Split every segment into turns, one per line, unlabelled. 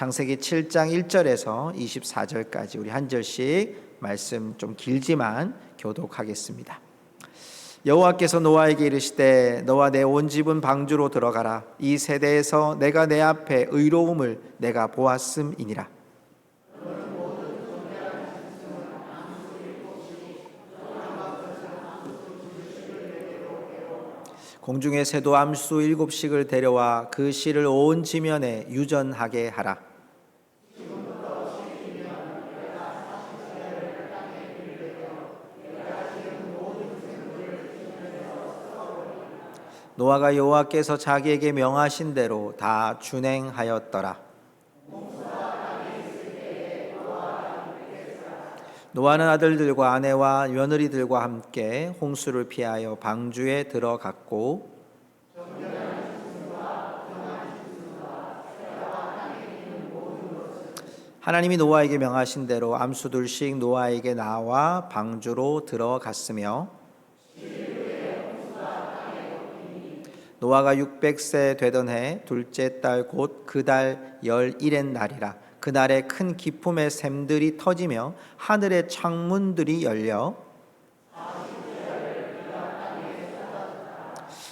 창세기 7장 1절에서 24절까지 우리 한 절씩 말씀 좀 길지만 교독하겠습니다. 여호와께서 노아에게 이르시되 너와 내 온 집은 방주로 들어가라. 이 세대에서 내가 내 앞에 의로움을 내가 보았음이니라. 공중의 새도 암수 7씩을 데려와 그 씨를 온 지면에 유전하게 하라. 노아가 여호와께서 자기에게 명하신 대로 다 준행하였더라. 노아는 아들들과 아내와 며느리들과 함께 홍수를 피하여 방주에 들어갔고 하나님이 노아에게 명하신 대로 암수 2씩 노아에게 나와 방주로 들어갔으며 노아가 600세 되던 해 둘째 달 곧 그 달 11의 날이라. 그날에 큰 기품의 샘들이 터지며 하늘의 창문들이 열려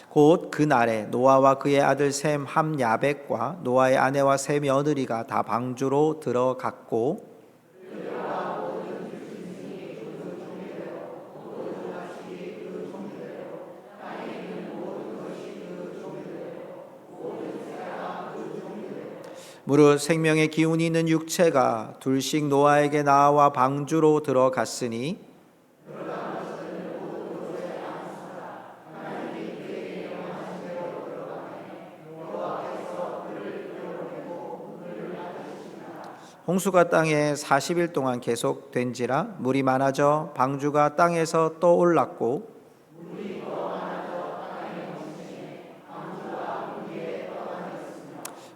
곧 그날에 노아와 그의 아들 셈 함야벳과 노아의 아내와 세 며느리가 다 방주로 들어갔고 무릇 생명의 기운이 있는 육체가 2씩 노아에게 나와 방주로 들어갔으니 홍수가 땅에 40일 동안 계속된지라 물이 많아져 방주가 땅에서 떠올랐고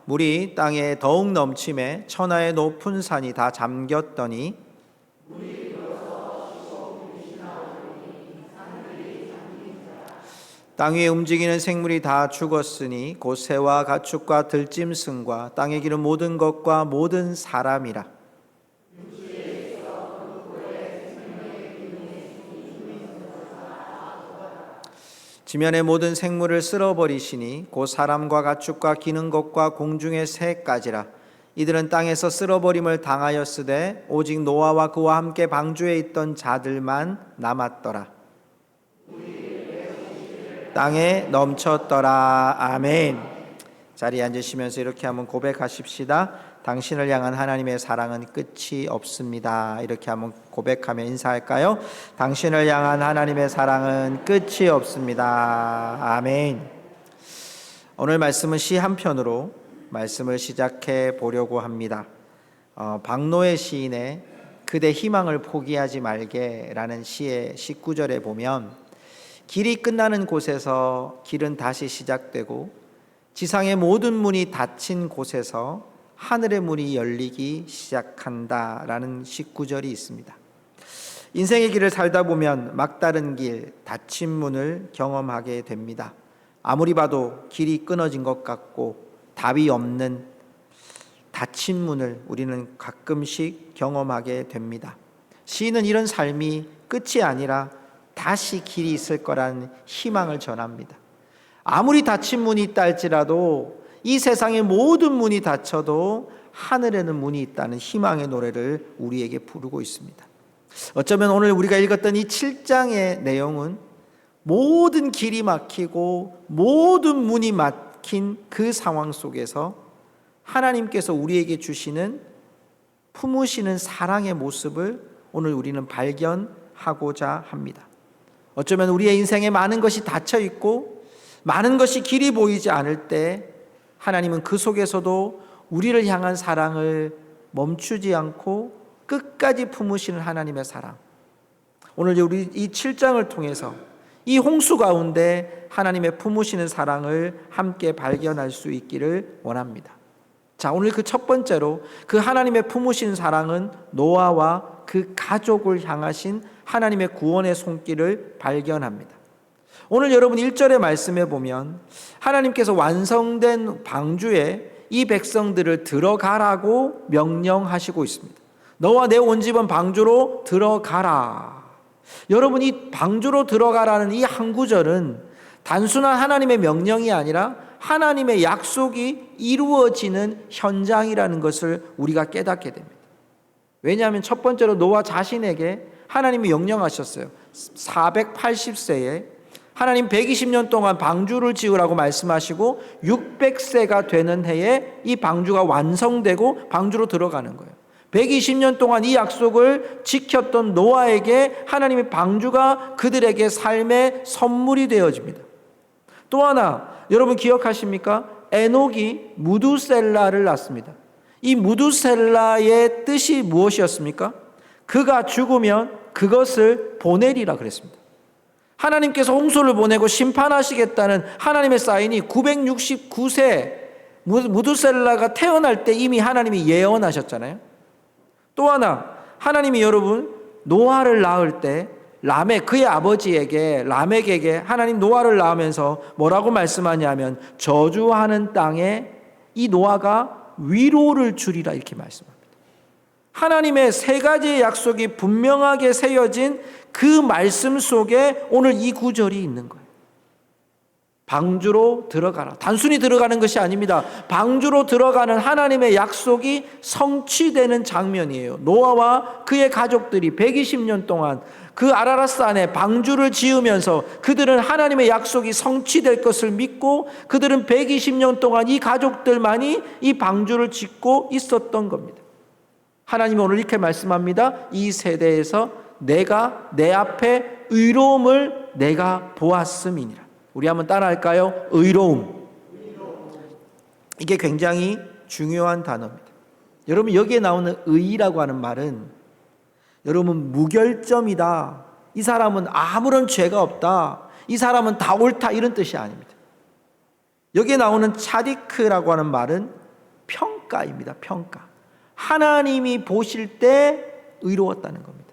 물이 땅에 더욱 넘침에 천하의 높은 산이 다 잠겼더니 땅 위에 움직이는 생물이 다 죽었으니 곧 새와 가축과 들짐승과 땅에 기는 모든 것과 모든 사람이라. 지면의 모든 생물을 쓸어버리시니 곧 사람과 가축과 기는 것과 공중의 새까지라. 이들은 땅에서 쓸어버림을 당하였으되 오직 노아와 그와 함께 방주에 있던 자들만 남았더라. 땅에 넘쳤더라. 아멘. 자리에 앉으시면서 이렇게 한번 고백하십시다. 당신을 향한 하나님의 사랑은 끝이 없습니다. 이렇게 한번 고백하며 인사할까요? 당신을 향한 하나님의 사랑은 끝이 없습니다. 아멘. 오늘 말씀은 시 한 편으로 말씀을 시작해 보려고 합니다. 박노해 시인의 그대 희망을 포기하지 말게라는 시의 19절에 보면 길이 끝나는 곳에서 길은 다시 시작되고 지상의 모든 문이 닫힌 곳에서 하늘의 문이 열리기 시작한다라는 19절이 있습니다. 인생의 길을 살다 보면 막다른 길, 닫힌 문을 경험하게 됩니다. 아무리 봐도 길이 끊어진 것 같고 답이 없는 닫힌 문을 우리는 가끔씩 경험하게 됩니다. 시인은 이런 삶이 끝이 아니라 다시 길이 있을 거라는 희망을 전합니다. 아무리 닫힌 문이 있다 할지라도 이 세상의 모든 문이 닫혀도 하늘에는 문이 있다는 희망의 노래를 우리에게 부르고 있습니다. 어쩌면 오늘 우리가 읽었던 이 7장의 내용은 모든 길이 막히고 모든 문이 막힌 그 상황 속에서 하나님께서 우리에게 주시는 품으시는 사랑의 모습을 오늘 우리는 발견하고자 합니다. 어쩌면 우리의 인생에 많은 것이 닫혀 있고 많은 것이 길이 보이지 않을 때 하나님은 그 속에서도 우리를 향한 사랑을 멈추지 않고 끝까지 품으시는 하나님의 사랑. 오늘 우리 이 7장을 통해서 이 홍수 가운데 하나님의 품으시는 사랑을 함께 발견할 수 있기를 원합니다. 자, 오늘 그 첫 번째로 그 하나님의 품으신 사랑은 노아와 그 가족을 향하신 하나님의 구원의 손길을 발견합니다. 오늘 여러분 1절의 말씀에 보면 하나님께서 완성된 방주에 이 백성들을 들어가라고 명령하시고 있습니다. 너와 내 온 집은 방주로 들어가라. 여러분, 이 방주로 들어가라는 이 한 구절은 단순한 하나님의 명령이 아니라 하나님의 약속이 이루어지는 현장이라는 것을 우리가 깨닫게 됩니다. 왜냐하면 첫 번째로 노아 자신에게 하나님이 명령하셨어요. 480세에 하나님 120년 동안 방주를 지으라고 말씀하시고 600세가 되는 해에 이 방주가 완성되고 방주로 들어가는 거예요. 120년 동안 이 약속을 지켰던 노아에게 하나님의 방주가 그들에게 삶의 선물이 되어집니다. 또 하나, 여러분 기억하십니까? 에녹이 무두셀라를 낳습니다. 이 무두셀라의 뜻이 무엇이었습니까? 그가 죽으면 그것을 보내리라 그랬습니다. 하나님께서 홍수를 보내고 심판하시겠다는 하나님의 사인이 969세 무두셀라가 태어날 때 이미 하나님이 예언하셨잖아요. 또 하나, 하나님이 여러분 노아를 낳을 때 라멕, 그의 아버지에게 라멕에게 하나님 노아를 낳으면서 뭐라고 말씀하냐면 저주하는 땅에 이 노아가 위로를 주리라 이렇게 말씀합니다. 하나님의 세 가지의 약속이 분명하게 세워진 그 말씀 속에 오늘 이 구절이 있는 거예요. 방주로 들어가라. 단순히 들어가는 것이 아닙니다. 방주로 들어가는 하나님의 약속이 성취되는 장면이에요. 노아와 그의 가족들이 120년 동안 그 아라라산에 방주를 지으면서 그들은 하나님의 약속이 성취될 것을 믿고 그들은 120년 동안 이 가족들만이 이 방주를 짓고 있었던 겁니다. 하나님이 오늘 이렇게 말씀합니다. 이 세대에서 내가 내 앞에 의로움을 내가 보았음이니라. 우리 한번 따라할까요? 의로움. 이게 굉장히 중요한 단어입니다. 여러분, 여기에 나오는 의라고 하는 말은 여러분 무결점이다, 이 사람은 아무런 죄가 없다, 이 사람은 다 옳다, 이런 뜻이 아닙니다. 여기에 나오는 차디크라고 하는 말은 평가입니다. 평가. 하나님이 보실 때 의로웠다는 겁니다.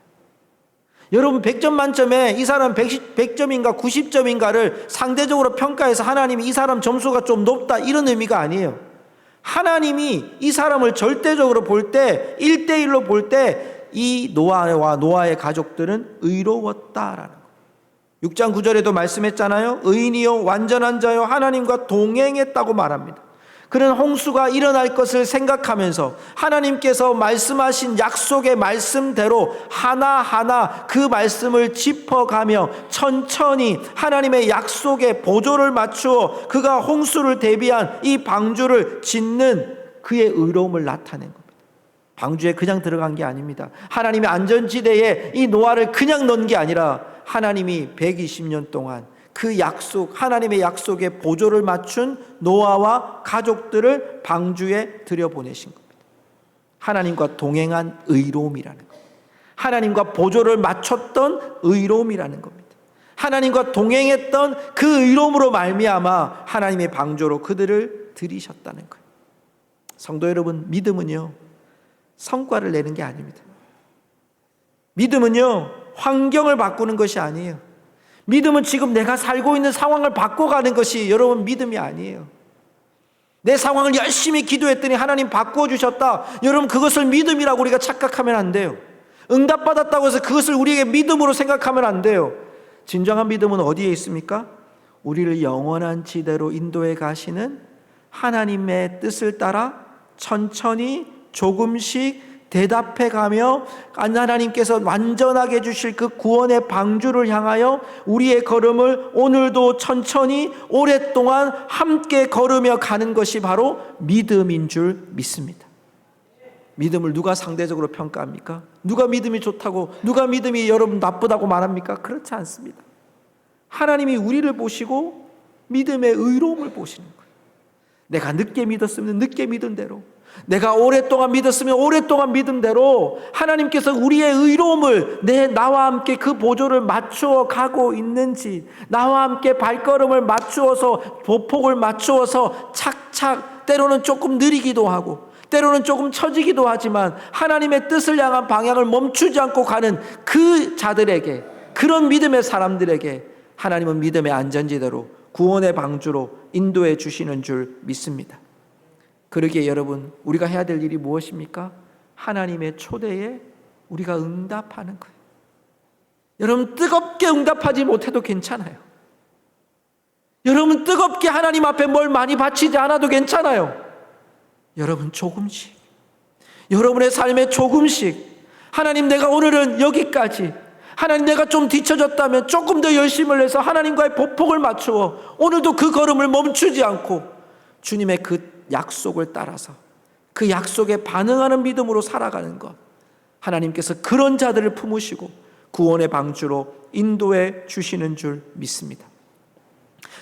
여러분 100점 만점에 이 사람 100점인가 90점인가를 상대적으로 평가해서 하나님이 이 사람 점수가 좀 높다, 이런 의미가 아니에요. 하나님이 이 사람을 절대적으로 볼 때 1대1로 볼 때 이 노아와 노아의 가족들은 의로웠다라는 거예요. 6장 9절에도 말씀했잖아요. 의인이요 완전한 자요 하나님과 동행했다고 말합니다. 그는 홍수가 일어날 것을 생각하면서 하나님께서 말씀하신 약속의 말씀대로 하나하나 그 말씀을 짚어가며 천천히 하나님의 약속에 보조를 맞추어 그가 홍수를 대비한 이 방주를 짓는 그의 의로움을 나타낸 겁니다. 방주에 그냥 들어간 게 아닙니다. 하나님의 안전지대에 이 노아를 그냥 넣은 게 아니라 하나님이 120년 동안 그 약속, 하나님의 약속에 보조를 맞춘 노아와 가족들을 방주에 들여보내신 겁니다. 하나님과 동행한 의로움이라는 겁니다. 하나님과 보조를 맞췄던 의로움이라는 겁니다. 하나님과 동행했던 그 의로움으로 말미암아 하나님의 방주로 그들을 들이셨다는 거예요. 성도 여러분, 믿음은요 성과를 내는 게 아닙니다. 믿음은요 환경을 바꾸는 것이 아니에요. 믿음은 지금 내가 살고 있는 상황을 바꿔가는 것이 여러분 믿음이 아니에요. 내 상황을 열심히 기도했더니 하나님 바꿔주셨다, 여러분 그것을 믿음이라고 우리가 착각하면 안 돼요. 응답받았다고 해서 그것을 우리에게 믿음으로 생각하면 안 돼요. 진정한 믿음은 어디에 있습니까? 우리를 영원한 지대로 인도해 가시는 하나님의 뜻을 따라 천천히 조금씩 대답해가며 하나님께서 완전하게 주실 그 구원의 방주를 향하여 우리의 걸음을 오늘도 천천히 오랫동안 함께 걸으며 가는 것이 바로 믿음인 줄 믿습니다. 믿음을 누가 상대적으로 평가합니까? 누가 믿음이 좋다고, 누가 믿음이 여러분 나쁘다고 말합니까? 그렇지 않습니다. 하나님이 우리를 보시고 믿음의 의로움을 보시는 거예요. 내가 늦게 믿었으면 늦게 믿은 대로, 내가 오랫동안 믿었으면 오랫동안 믿은 대로 하나님께서 우리의 의로움을 나와 함께 그 보조를 맞추어 가고 있는지, 나와 함께 발걸음을 맞추어서 보폭을 맞추어서 착착, 때로는 조금 느리기도 하고 때로는 조금 처지기도 하지만 하나님의 뜻을 향한 방향을 멈추지 않고 가는 그 자들에게, 그런 믿음의 사람들에게 하나님은 믿음의 안전지대로 구원의 방주로 인도해 주시는 줄 믿습니다. 그러기에 여러분, 우리가 해야 될 일이 무엇입니까? 하나님의 초대에 우리가 응답하는 거예요. 여러분, 뜨겁게 응답하지 못해도 괜찮아요. 여러분, 뜨겁게 하나님 앞에 뭘 많이 바치지 않아도 괜찮아요. 여러분, 조금씩, 여러분의 삶에 조금씩, 하나님, 내가 오늘은 여기까지, 하나님, 내가 좀 뒤처졌다면 조금 더 열심을 해서 하나님과의 보폭을 맞추어 오늘도 그 걸음을 멈추지 않고 주님의 그 약속을 따라서 그 약속에 반응하는 믿음으로 살아가는 것, 하나님께서 그런 자들을 품으시고 구원의 방주로 인도해 주시는 줄 믿습니다.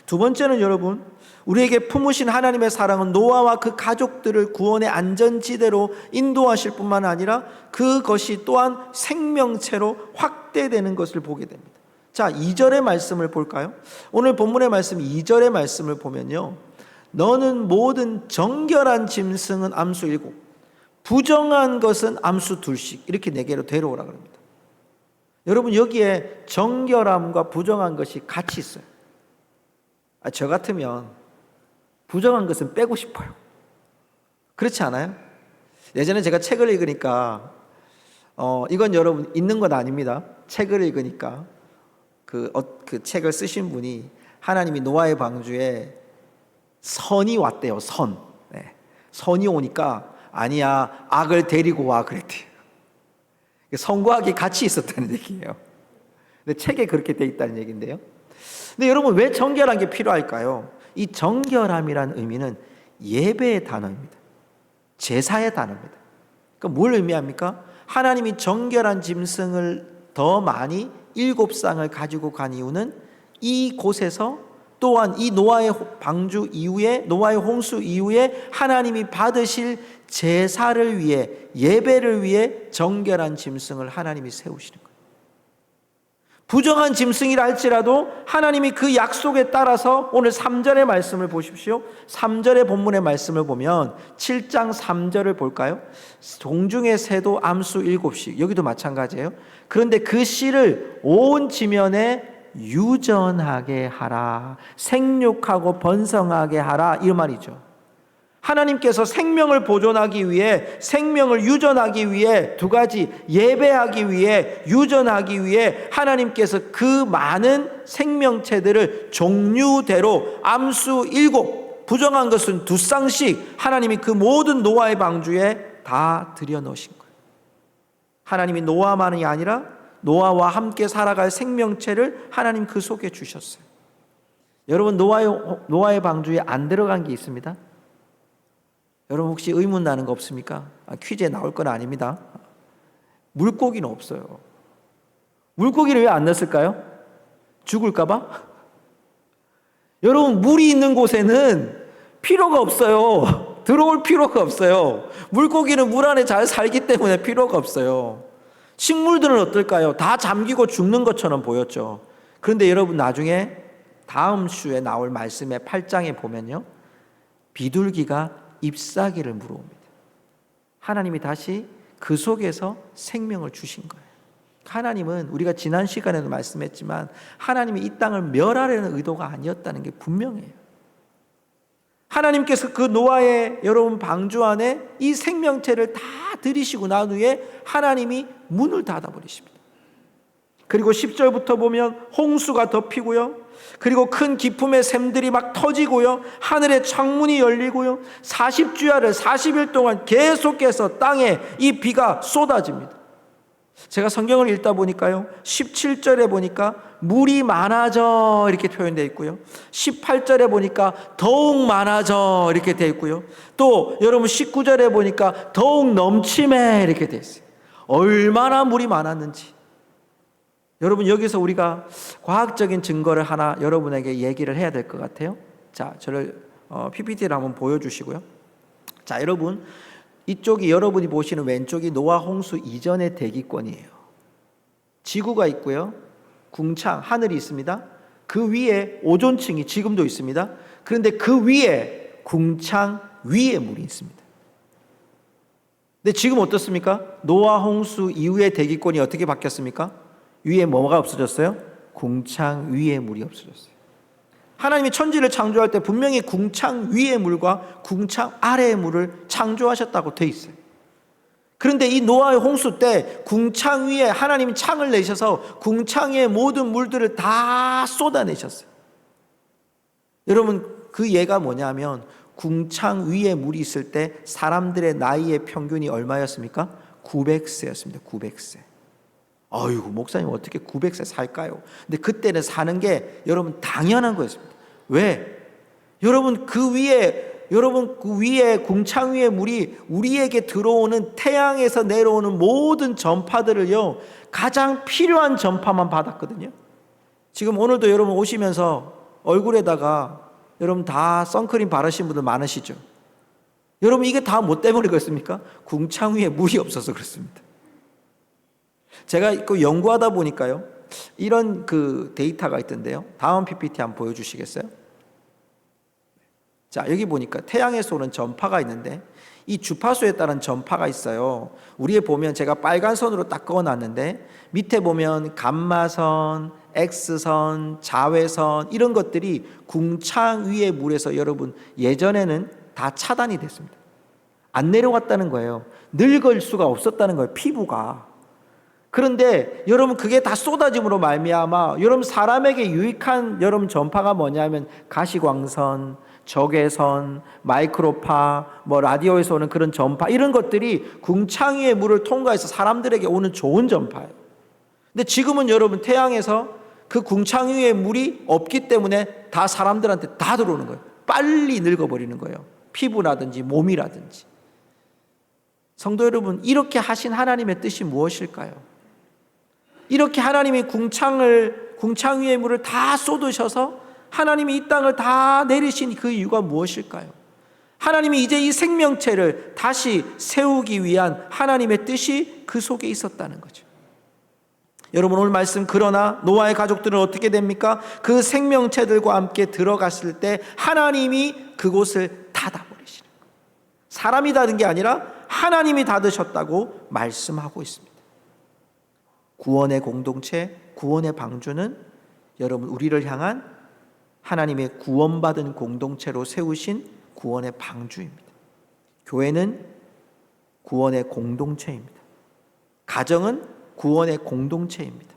두 번째는 여러분, 우리에게 품으신 하나님의 사랑은 노아와 그 가족들을 구원의 안전지대로 인도하실 뿐만 아니라 그것이 또한 생명체로 확대되는 것을 보게 됩니다. 자, 2절의 말씀을 볼까요? 오늘 본문의 말씀 2절의 말씀을 보면요, 너는 모든 정결한 짐승은 암수 7, 부정한 것은 암수 2씩, 이렇게 4개로 데려오라 그럽니다. 여러분, 여기에 정결함과 부정한 것이 같이 있어요. 저 같으면 부정한 것은 빼고 싶어요. 그렇지 않아요? 예전에 제가 책을 읽으니까 이건 여러분 있는 건 아닙니다. 책을 읽으니까 그 책을 쓰신 분이 하나님이 노아의 방주에 선이 왔대요. 선. 네. 선이 오니까 아니야, 악을 데리고 와 그랬대요. 선과 악이 같이 있었다는 얘기예요. 근데 책에 그렇게 돼 있다는 얘기인데요. 근데 여러분, 왜 정결한 게 필요할까요? 이 정결함이라는 의미는 예배의 단어입니다. 제사의 단어입니다. 그러니까 뭘 의미합니까? 하나님이 정결한 짐승을 더 많이 7쌍을 가지고 간 이유는 이곳에서 또한 이 노아의 방주 이후에, 노아의 홍수 이후에 하나님이 받으실 제사를 위해, 예배를 위해 정결한 짐승을 하나님이 세우시는 거예요. 부정한 짐승이라 할지라도 하나님이 그 약속에 따라서, 오늘 3절의 말씀을 보십시오. 3절의 본문의 말씀을 보면 7장 3절을 볼까요? 동중의 새도 암수 7씩, 여기도 마찬가지예요. 그런데 그 씨를 온 지면에 유전하게 하라, 생육하고 번성하게 하라, 이 말이죠. 하나님께서 생명을 보존하기 위해, 생명을 유전하기 위해, 두 가지, 예배하기 위해, 유전하기 위해 하나님께서 그 많은 생명체들을 종류대로 암수 7, 부정한 것은 2쌍씩 하나님이 그 모든 노아의 방주에 다 들여놓으신 거예요. 하나님이 노아만이 아니라 노아와 함께 살아갈 생명체를 하나님 그 속에 주셨어요. 여러분, 노아의 방주에 안 들어간 게 있습니다. 여러분, 혹시 의문 나는 거 없습니까? 퀴즈에 나올 건 아닙니다. 물고기는 없어요. 물고기를 왜 안 넣었을까요? 죽을까 봐? 여러분, 물이 있는 곳에는 필요가 없어요. 들어올 필요가 없어요. 물고기는 물 안에 잘 살기 때문에 필요가 없어요. 식물들은 어떨까요? 다 잠기고 죽는 것처럼 보였죠. 그런데 여러분, 나중에 다음 주에 나올 말씀의 8장에 보면요, 비둘기가 잎사귀를 물어옵니다. 하나님이 다시 그 속에서 생명을 주신 거예요. 하나님은, 우리가 지난 시간에도 말씀했지만, 하나님이 이 땅을 멸하려는 의도가 아니었다는 게 분명해요. 하나님께서 그 노아의 여러분 방주 안에 이 생명체를 다 들이시고 난 후에 하나님이 문을 닫아버리십니다. 그리고 10절부터 보면 홍수가 덮이고요, 그리고 큰 기품의 샘들이 막 터지고요, 하늘의 창문이 열리고요, 40주야를 40일 동안 계속해서 땅에 이 비가 쏟아집니다. 제가 성경을 읽다 보니까요, 17절에 보니까 물이 많아져 이렇게 표현되어 있고요, 18절에 보니까 더욱 많아져 이렇게 되어 있고요, 또 여러분 19절에 보니까 더욱 넘침해 이렇게 되어 있어요. 얼마나 물이 많았는지. 여러분, 여기서 우리가 과학적인 증거를 하나 여러분에게 얘기를 해야 될 것 같아요. 자, 저를 PPT를 한번 보여주시고요. 자, 여러분, 이쪽이, 여러분이 보시는 왼쪽이 노아 홍수 이전의 대기권이에요. 지구가 있고요, 궁창, 하늘이 있습니다. 그 위에 오존층이 지금도 있습니다. 그런데 그 위에, 궁창 위에 물이 있습니다. 근데 지금 어떻습니까? 노아 홍수 이후의 대기권이 어떻게 바뀌었습니까? 위에 뭐가 없어졌어요? 궁창 위에 물이 없어졌어요. 하나님이 천지를 창조할 때 분명히 궁창 위의 물과 궁창 아래의 물을 창조하셨다고 돼 있어요. 그런데 이 노아의 홍수 때 궁창 위에 하나님이 창을 내셔서 궁창 위의 모든 물들을 다 쏟아내셨어요. 여러분, 그 예가 뭐냐면 궁창 위에 물이 있을 때 사람들의 나이의 평균이 얼마였습니까? 900세였습니다. 900세. 아이고, 목사님 어떻게 900세 살까요? 근데 그때는 사는 게 여러분 당연한 거였습니다. 왜? 여러분 그 위에 궁창 위에 물이 우리에게 들어오는 태양에서 내려오는 모든 전파들을요, 가장 필요한 전파만 받았거든요. 지금 오늘도 여러분 오시면서 얼굴에다가 여러분 다 선크림 바르신 분들 많으시죠? 여러분 이게 다 뭐 때문에 그렇습니까? 궁창 위에 물이 없어서 그렇습니다. 제가 그 연구하다 보니까요, 이런 그 데이터가 있던데요. 다음 PPT 한번 보여주시겠어요? 자, 여기 보니까 태양에서 오는 전파가 있는데 이 주파수에 따른 전파가 있어요. 우리에 보면 제가 빨간 선으로 딱 그어놨는데 밑에 보면 감마선, X선, 자외선 이런 것들이 궁창 위의 물에서 여러분 예전에는 다 차단이 됐습니다. 안 내려갔다는 거예요. 늙을 수가 없었다는 거예요, 피부가. 그런데 여러분 그게 다 쏟아짐으로 말미암아 여러분 사람에게 유익한 여러분 전파가 뭐냐면 가시광선, 적외선, 마이크로파, 뭐 라디오에서 오는 그런 전파, 이런 것들이 궁창 위의 물을 통과해서 사람들에게 오는 좋은 전파예요. 근데 지금은 여러분 태양에서 그 궁창 위의 물이 없기 때문에 다 사람들한테 다 들어오는 거예요. 빨리 늙어버리는 거예요. 피부라든지 몸이라든지. 성도 여러분, 이렇게 하신 하나님의 뜻이 무엇일까요? 이렇게 하나님이 궁창 위의 물을 다 쏟으셔서 하나님이 이 땅을 다 내리신 그 이유가 무엇일까요? 하나님이 이제 이 생명체를 다시 세우기 위한 하나님의 뜻이 그 속에 있었다는 거죠. 여러분 오늘 말씀, 그러나 노아의 가족들은 어떻게 됩니까? 그 생명체들과 함께 들어갔을 때 하나님이 그곳을 닫아버리시는 거예요. 사람이 닫은 게 아니라 하나님이 닫으셨다고 말씀하고 있습니다. 구원의 공동체, 구원의 방주는 여러분 우리를 향한 하나님의 구원받은 공동체로 세우신 구원의 방주입니다. 교회는 구원의 공동체입니다. 가정은 구원의 공동체입니다.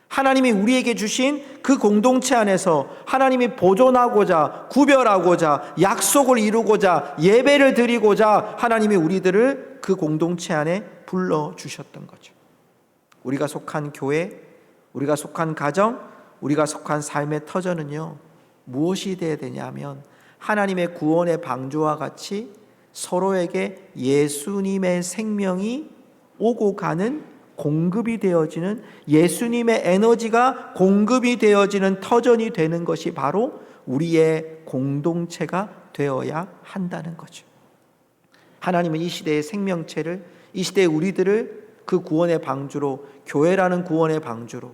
하나님이 우리에게 주신 그 공동체 안에서 하나님이 보존하고자, 구별하고자, 약속을 이루고자, 예배를 드리고자 하나님이 우리들을 그 공동체 안에 불러주셨던 거죠. 우리가 속한 교회, 우리가 속한 가정, 우리가 속한 삶의 터전은요, 무엇이 되어야 되냐면 하나님의 구원의 방주와 같이 서로에게 예수님의 생명이 오고 가는 공급이 되어지는, 예수님의 에너지가 공급이 되어지는 터전이 되는 것이 바로 우리의 공동체가 되어야 한다는 거죠. 하나님은 이 시대의 생명체를, 이 시대의 우리들을 그 구원의 방주로, 교회라는 구원의 방주로,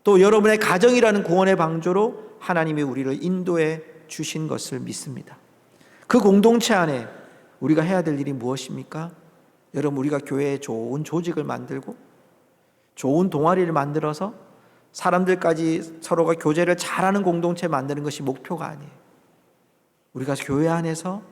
또 여러분의 가정이라는 구원의 방주로 하나님이 우리를 인도해 주신 것을 믿습니다. 그 공동체 안에 우리가 해야 될 일이 무엇입니까? 여러분, 우리가 교회에 좋은 조직을 만들고 좋은 동아리를 만들어서 사람들까지 서로가 교제를 잘하는 공동체 만드는 것이 목표가 아니에요. 우리가 교회 안에서,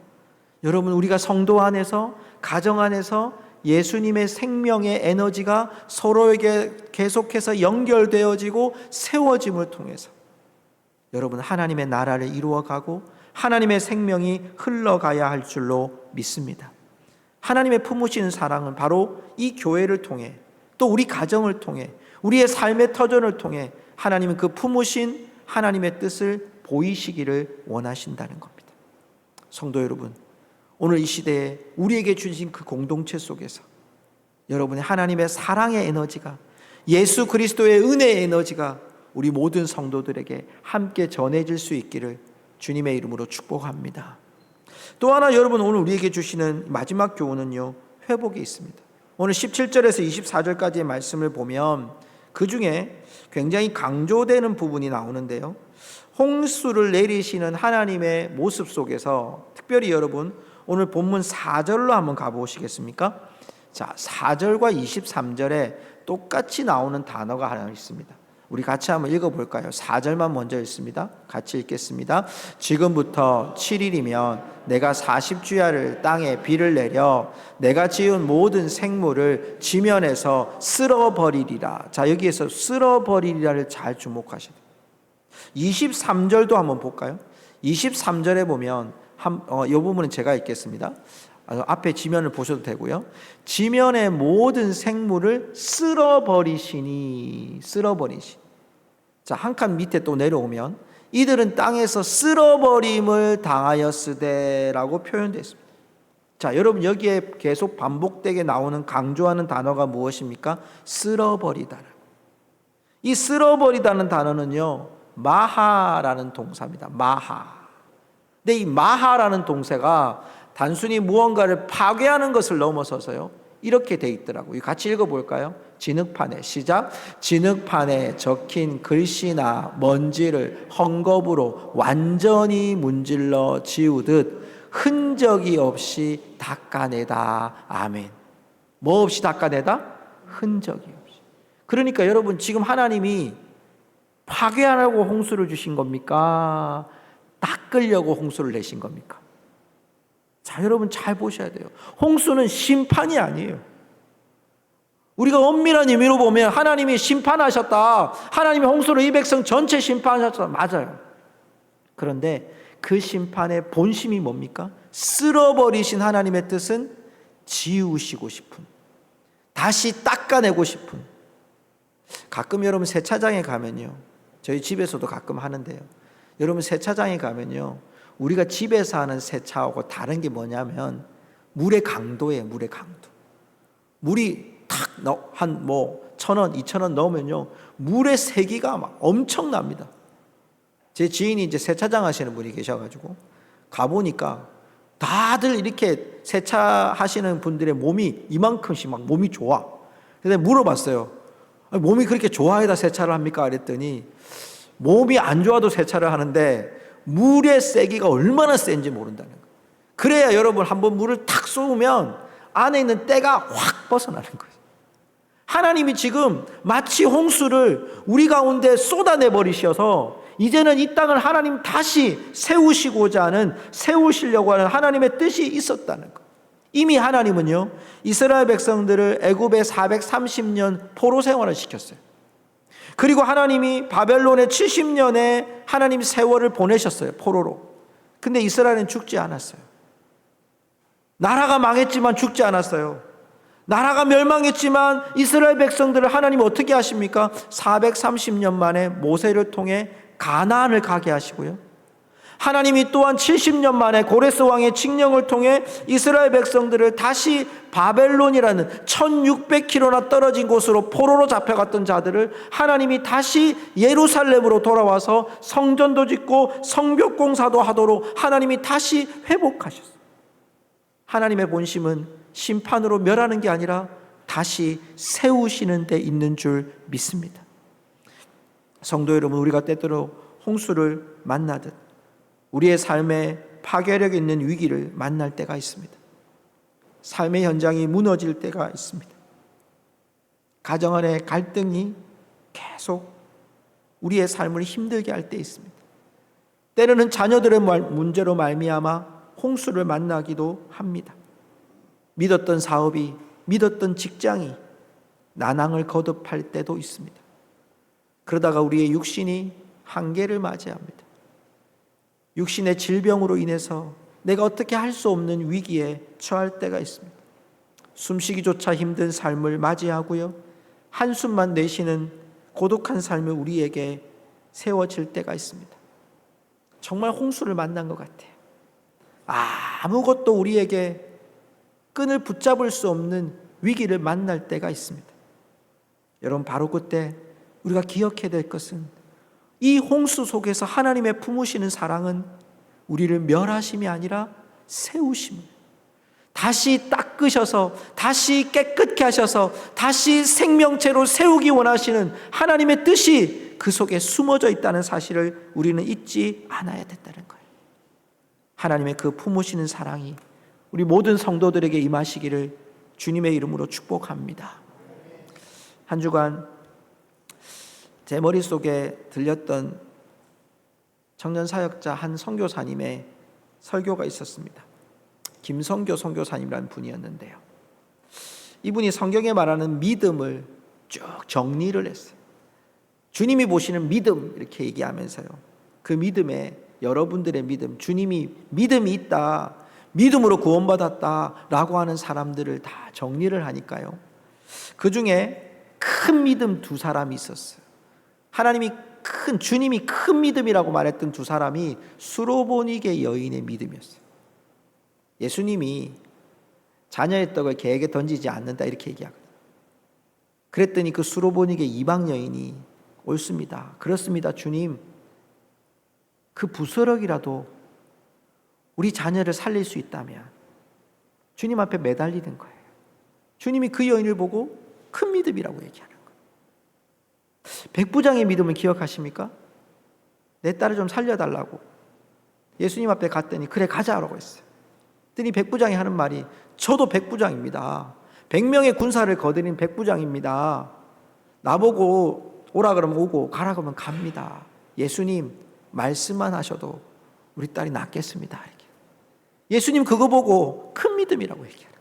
여러분 우리가 성도 안에서, 가정 안에서 예수님의 생명의 에너지가 서로에게 계속해서 연결되어지고 세워짐을 통해서 여러분 하나님의 나라를 이루어가고 하나님의 생명이 흘러가야 할 줄로 믿습니다. 하나님의 품으시는 사랑은 바로 이 교회를 통해, 또 우리 가정을 통해, 우리의 삶의 터전을 통해 하나님은 그 품으신 하나님의 뜻을 보이시기를 원하신다는 겁니다. 성도 여러분, 오늘 이 시대에 우리에게 주신 그 공동체 속에서 여러분의 하나님의 사랑의 에너지가, 예수 그리스도의 은혜의 에너지가 우리 모든 성도들에게 함께 전해질 수 있기를 주님의 이름으로 축복합니다. 또 하나 여러분, 오늘 우리에게 주시는 마지막 교훈은요, 회복이 있습니다. 오늘 17절에서 24절까지의 말씀을 보면 그 중에 굉장히 강조되는 부분이 나오는데요, 홍수를 내리시는 하나님의 모습 속에서 특별히 여러분 오늘 본문 4절로 한번 가보시겠습니까? 자, 4절과 23절에 똑같이 나오는 단어가 하나 있습니다. 우리 같이 한번 읽어볼까요? 4절만 먼저 읽습니다. 같이 읽겠습니다. 지금부터 7일이면 내가 40주야를 땅에 비를 내려 내가 지은 모든 생물을 지면에서 쓸어버리리라. 자, 여기에서 쓸어버리리라를 잘 주목하셔야 돼요. 23절도 한번 볼까요? 23절에 보면 이 부분은 제가 읽겠습니다. 앞에 지면을 보셔도 되고요. 지면의 모든 생물을 쓸어버리시니. 자, 한 칸 밑에 또 내려오면 이들은 땅에서 쓸어버림을 당하였으되라고 표현되어 있습니다. 자, 여러분 여기에 계속 반복되게 나오는 강조하는 단어가 무엇입니까? 쓸어버리다. 이 쓸어버리다는 단어는요, 마하라는 동사입니다. 마하. 근데 이 마하라는 동사가 단순히 무언가를 파괴하는 것을 넘어서서요, 이렇게 돼 있더라고요. 같이 읽어볼까요? 진흙판에, 시작. 진흙판에 적힌 글씨나 먼지를 헝겊으로 완전히 문질러 지우듯 흔적이 없이 닦아내다. 아멘. 뭐 없이 닦아내다? 흔적이 없이. 그러니까 여러분, 지금 하나님이 파괴하라고 홍수를 주신 겁니까? 닦으려고 홍수를 내신 겁니까? 자, 여러분 잘 보셔야 돼요. 홍수는 심판이 아니에요. 우리가 엄밀한 의미로 보면 하나님이 심판하셨다, 하나님이 홍수로 이 백성 전체 심판하셨다, 맞아요. 그런데 그 심판의 본심이 뭡니까? 쓸어버리신 하나님의 뜻은 지우시고 싶은, 다시 닦아내고 싶은. 가끔 여러분 세차장에 가면요, 저희 집에서도 가끔 하는데요, 여러분 세차장에 가면요, 우리가 집에서 하는 세차하고 다른 게 뭐냐면 물의 강도예요. 물의 강도. 물이 탁 한 1,000원, 2,000원 넣으면요, 물의 세기가 막 엄청납니다. 제 지인이 이제 세차장 하시는 분이 계셔가지고 가보니까 다들 이렇게 세차하시는 분들의 몸이 이만큼씩 막 몸이 좋아. 근데 물어봤어요. 몸이 그렇게 좋아해다 세차를 합니까? 그랬더니 몸이 안 좋아도 세차를 하는데 물의 세기가 얼마나 센지 모른다는 거예요. 그래야 여러분 한번 물을 탁 쏘면 안에 있는 때가 확 벗어나는 거예요. 하나님이 지금 마치 홍수를 우리 가운데 쏟아내 버리셔서 이제는 이 땅을 하나님 다시 세우시려고 하는 하나님의 뜻이 있었다는 거예요. 이미 하나님은요, 이스라엘 백성들을 애굽에 430년 포로 생활을 시켰어요. 그리고 하나님이 바벨론에 70년에 하나님 세월을 보내셨어요, 포로로. 근데 이스라엘은 죽지 않았어요. 나라가 망했지만 죽지 않았어요. 나라가 멸망했지만 이스라엘 백성들을 하나님 어떻게 하십니까? 430년 만에 모세를 통해 가나안을 가게 하시고요, 하나님이 또한 70년 만에 고레스 왕의 칙령을 통해 이스라엘 백성들을 다시 바벨론이라는 1600km나 떨어진 곳으로 포로로 잡혀갔던 자들을 하나님이 다시 예루살렘으로 돌아와서 성전도 짓고 성벽 공사도 하도록 하나님이 다시 회복하셨어요. 하나님의 본심은 심판으로 멸하는 게 아니라 다시 세우시는 데 있는 줄 믿습니다. 성도 여러분, 우리가 때때로 홍수를 만나듯 우리의 삶에 파괴력 있는 위기를 만날 때가 있습니다. 삶의 현장이 무너질 때가 있습니다. 가정 안에 갈등이 계속 우리의 삶을 힘들게 할 때 있습니다. 때로는 자녀들의 문제로 말미암아 홍수를 만나기도 합니다. 믿었던 사업이, 믿었던 직장이 난항을 거듭할 때도 있습니다. 그러다가 우리의 육신이 한계를 맞이합니다. 육신의 질병으로 인해서 내가 어떻게 할 수 없는 위기에 처할 때가 있습니다. 숨쉬기조차 힘든 삶을 맞이하고요, 한숨만 내쉬는 고독한 삶이 우리에게 세워질 때가 있습니다. 정말 홍수를 만난 것 같아요. 아무것도 우리에게 끈을 붙잡을 수 없는 위기를 만날 때가 있습니다. 여러분, 바로 그때 우리가 기억해야 될 것은 이 홍수 속에서 하나님의 품으시는 사랑은 우리를 멸하심이 아니라 세우심입니다. 다시 닦으셔서, 다시 깨끗게 하셔서, 다시 생명체로 세우기 원하시는 하나님의 뜻이 그 속에 숨어져 있다는 사실을 우리는 잊지 않아야 된다는 거예요. 하나님의 그 품으시는 사랑이 우리 모든 성도들에게 임하시기를 주님의 이름으로 축복합니다. 한 주간 제 머릿속에 들렸던 청년 사역자 한 선교사님의 설교가 있었습니다. 김성교 선교사님이라는 분이었는데요. 이분이 성경에 말하는 믿음을 쭉 정리를 했어요. 주님이 보시는 믿음 이렇게 얘기하면서요. 그 믿음에 여러분들의 믿음, 주님이 믿음이 있다, 믿음으로 구원받았다라고 하는 사람들을 다 정리를 하니까요. 그 중에 큰 믿음 두 사람이 있었어요. 주님이 큰 믿음이라고 말했던 두 사람이 수로보니게 여인의 믿음이었어요. 예수님이 자녀의 떡을 개에게 던지지 않는다 이렇게 얘기하거든요. 그랬더니 그 수로보니게 이방 여인이 옳습니다. 그렇습니다, 주님. 그 부스러기라도 우리 자녀를 살릴 수 있다면 주님 앞에 매달리는 거예요. 주님이 그 여인을 보고 큰 믿음이라고 얘기하는 거예요. 백부장의 믿음을 기억하십니까? 내 딸을 좀 살려달라고 예수님 앞에 갔더니 그래 가자라고 했어요. 그랬더니 백부장이 하는 말이 저도 백부장입니다. 100명의 군사를 거드린 백부장입니다. 나보고 오라 그러면 오고 가라 그러면 갑니다. 예수님 말씀만 하셔도 우리 딸이 낫겠습니다. 이렇게. 예수님 그거 보고 큰 믿음이라고 얘기하는 거예요.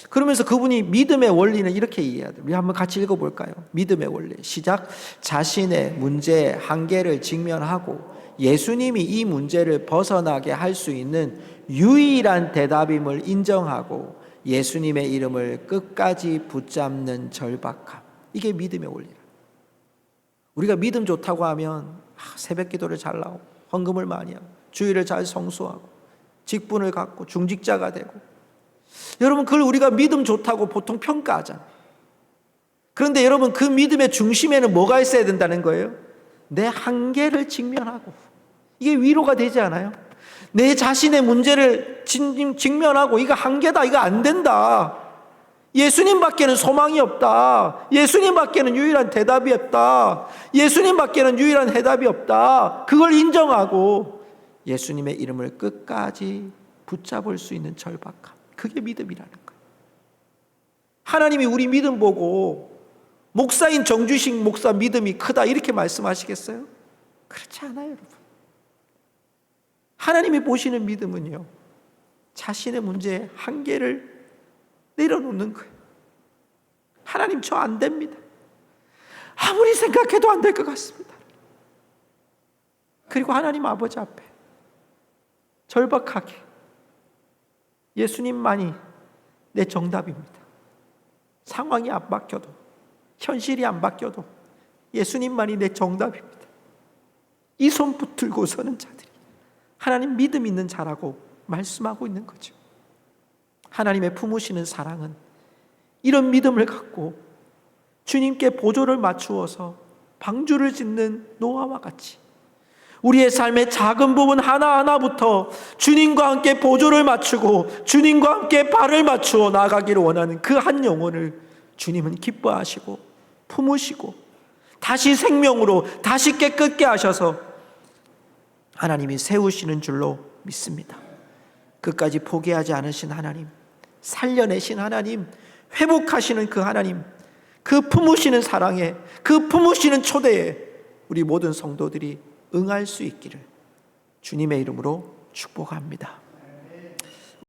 그러면서 그분이 믿음의 원리는 이렇게 이해해야 돼요. 우리 한번 같이 읽어볼까요? 믿음의 원리 시작. 자신의 문제의 한계를 직면하고 예수님이 이 문제를 벗어나게 할 수 있는 유일한 대답임을 인정하고 예수님의 이름을 끝까지 붙잡는 절박함. 이게 믿음의 원리라. 우리가 믿음 좋다고 하면 새벽 기도를 잘 나오고 헌금을 많이 하고 주일을 잘 성수하고 직분을 갖고 중직자가 되고, 여러분 그걸 우리가 믿음 좋다고 보통 평가하잖아요. 그런데 여러분 그 믿음의 중심에는 뭐가 있어야 된다는 거예요? 내 한계를 직면하고. 이게 위로가 되지 않아요? 내 자신의 문제를 직면하고 이거 한계다, 이거 안 된다, 예수님밖에는 소망이 없다, 예수님밖에는 유일한 대답이 없다, 예수님밖에는 유일한 해답이 없다, 그걸 인정하고 예수님의 이름을 끝까지 붙잡을 수 있는 절박함. 그게 믿음이라는 거예요. 하나님이 우리 믿음 보고 목사인 정주식 목사 믿음이 크다 이렇게 말씀하시겠어요? 그렇지 않아요, 여러분. 하나님이 보시는 믿음은요, 자신의 문제에 한계를 내려놓는 거예요. 하나님 저 안 됩니다. 아무리 생각해도 안 될 것 같습니다. 그리고 하나님 아버지 앞에 절박하게 예수님만이 내 정답입니다. 상황이 안 바뀌어도, 현실이 안 바뀌어도 예수님만이 내 정답입니다. 이 손 붙들고 서는 자들이 하나님 믿음 있는 자라고 말씀하고 있는 거죠. 하나님의 품으시는 사랑은 이런 믿음을 갖고 주님께 보조를 맞추어서 방주를 짓는 노아와 같이 우리의 삶의 작은 부분 하나하나부터 주님과 함께 보조를 맞추고 주님과 함께 발을 맞추어 나가기를 원하는 그 한 영혼을 주님은 기뻐하시고 품으시고 다시 생명으로 다시 깨끗게 하셔서 하나님이 세우시는 줄로 믿습니다. 끝까지 포기하지 않으신 하나님, 살려내신 하나님, 회복하시는 그 하나님, 그 품으시는 사랑에, 그 품으시는 초대에 우리 모든 성도들이 응할 수 있기를 주님의 이름으로 축복합니다.